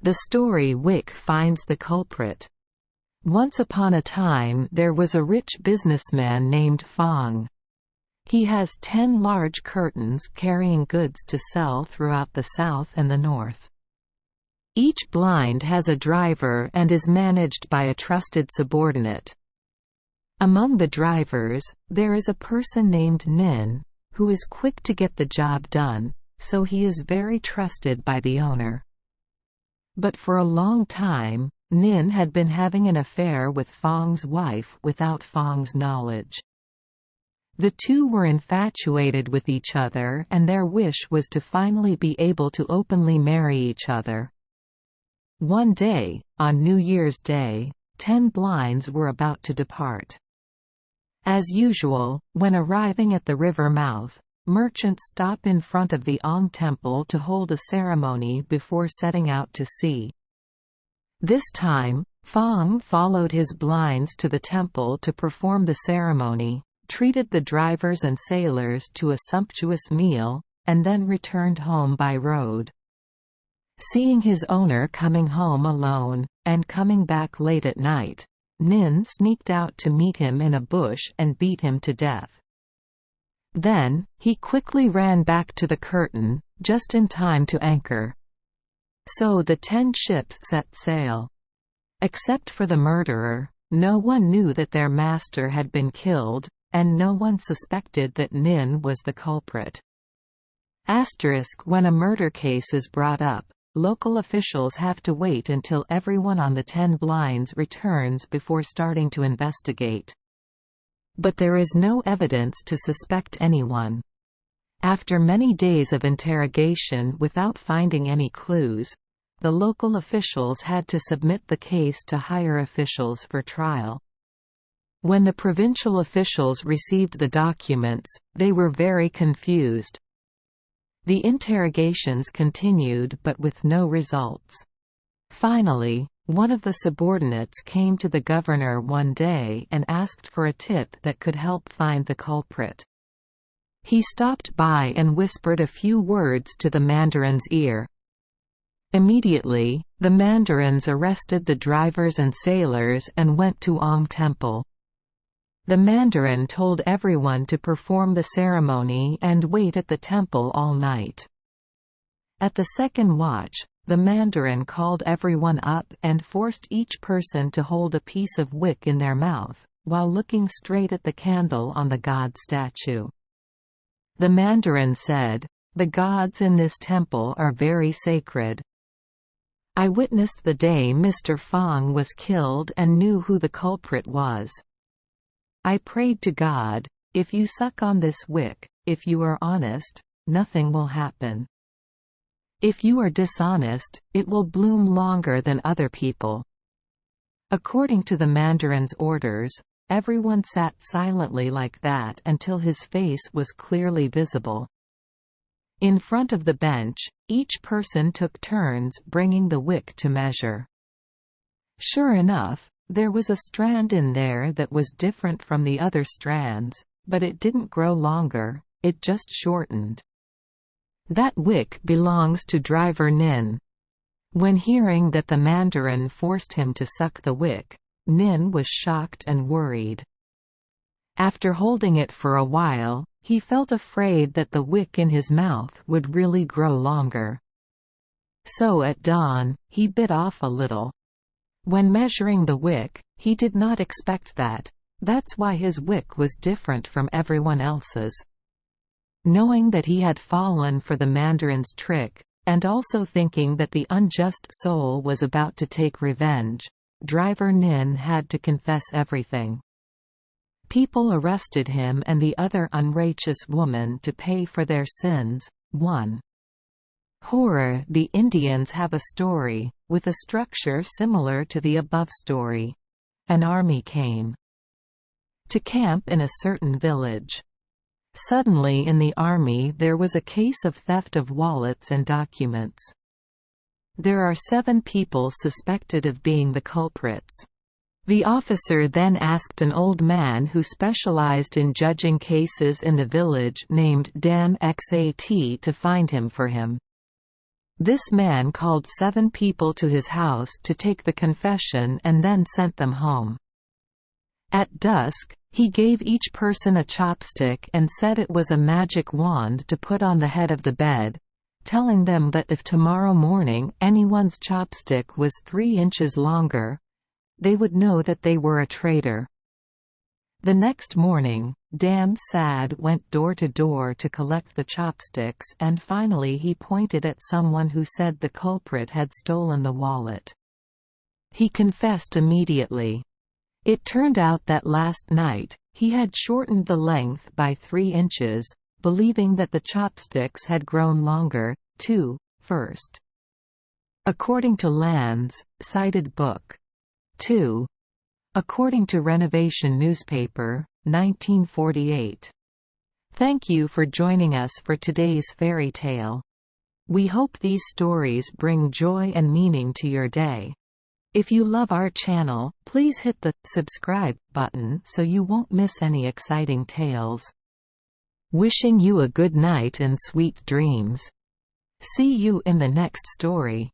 The story Wick finds the culprit. Once upon a time there was a rich businessman named Fong. He has 10 large curtains carrying goods to sell throughout the south and the north. Each blind has a driver and is managed by a trusted subordinate. Among the drivers, there is a person named Nin, who is quick to get the job done, so he is very trusted by the owner. But for a long time, Nin had been having an affair with Fong's wife without Fong's knowledge. The two were infatuated with each other and their wish was to finally be able to openly marry each other. One day, on New Year's Day, 10 blinds were about to depart. As usual, when arriving at the river mouth, merchants stop in front of the Ong temple to hold a ceremony before setting out to sea. This time, Fong followed his blinds to the temple to perform the ceremony, treated the drivers and sailors to a sumptuous meal, and then returned home by road. Seeing his owner coming home alone, and coming back late at night, Nin sneaked out to meet him in a bush and beat him to death. Then, he quickly ran back to the curtain, just in time to anchor. So the 10 ships set sail. Except for the murderer, no one knew that their master had been killed, and no one suspected that Nin was the culprit. When a murder case is brought up, local officials have to wait until everyone on the 10 blinds returns before starting to investigate. But there is no evidence to suspect anyone. After many days of interrogation without finding any clues, the local officials had to submit the case to higher officials for trial. When the provincial officials received the documents, they were very confused. The interrogations continued but with no results. Finally, one of the subordinates came to the governor one day and asked for a tip that could help find the culprit. He stopped by and whispered a few words to the mandarin's ear. Immediately, the mandarins arrested the drivers and sailors and went to Ong Temple. The mandarin told everyone to perform the ceremony and wait at the temple all night. At the second watch, the mandarin called everyone up and forced each person to hold a piece of wick in their mouth, while looking straight at the candle on the god statue. The mandarin said, "The gods in this temple are very sacred. I witnessed the day Mr. Fong was killed and knew who the culprit was. I prayed to God, if you suck on this wick, if you are honest, nothing will happen. If you are dishonest, it will bloom longer than other people." According to the mandarin's orders, everyone sat silently like that until his face was clearly visible. In front of the bench, each person took turns bringing the wick to measure. Sure enough, there was a strand in there that was different from the other strands, but it didn't grow longer, it just shortened. That wick belongs to driver Nin. When hearing that the mandarin forced him to suck the wick, Nin was shocked and worried. After holding it for a while, he felt afraid that the wick in his mouth would really grow longer. So at dawn, he bit off a little. When measuring the wick, he did not expect that. That's why his wick was different from everyone else's. Knowing that he had fallen for the mandarin's trick, and also thinking that the unjust soul was about to take revenge, driver Nin had to confess everything. People arrested him and the other unrighteous woman to pay for their sins. 1. Horror. The Indians have a story, with a structure similar to the above story. An army came to camp in a certain village. Suddenly in the army there was a case of theft of wallets and documents. There are 7 people suspected of being the culprits. The officer then asked an old man who specialized in judging cases in the village named Dam Xat to find him for him. This man called 7 people to his house to take the confession and then sent them home. At dusk, he gave each person a chopstick and said it was a magic wand to put on the head of the bed, telling them that if tomorrow morning anyone's chopstick was 3 inches longer, they would know that they were a traitor. The next morning, Dan Sad went door to door to collect the chopsticks, and finally he pointed at someone who said the culprit had stolen the wallet. He confessed immediately. It turned out that last night, he had shortened the length by 3 inches, believing that the chopsticks had grown longer, too, first. According to Land's cited book. 2. According to Renovation Newspaper, 1948. Thank you for joining us for today's fairy tale. We hope these stories bring joy and meaning to your day. If you love our channel, please hit the subscribe button so you won't miss any exciting tales. Wishing you a good night and sweet dreams. See you in the next story.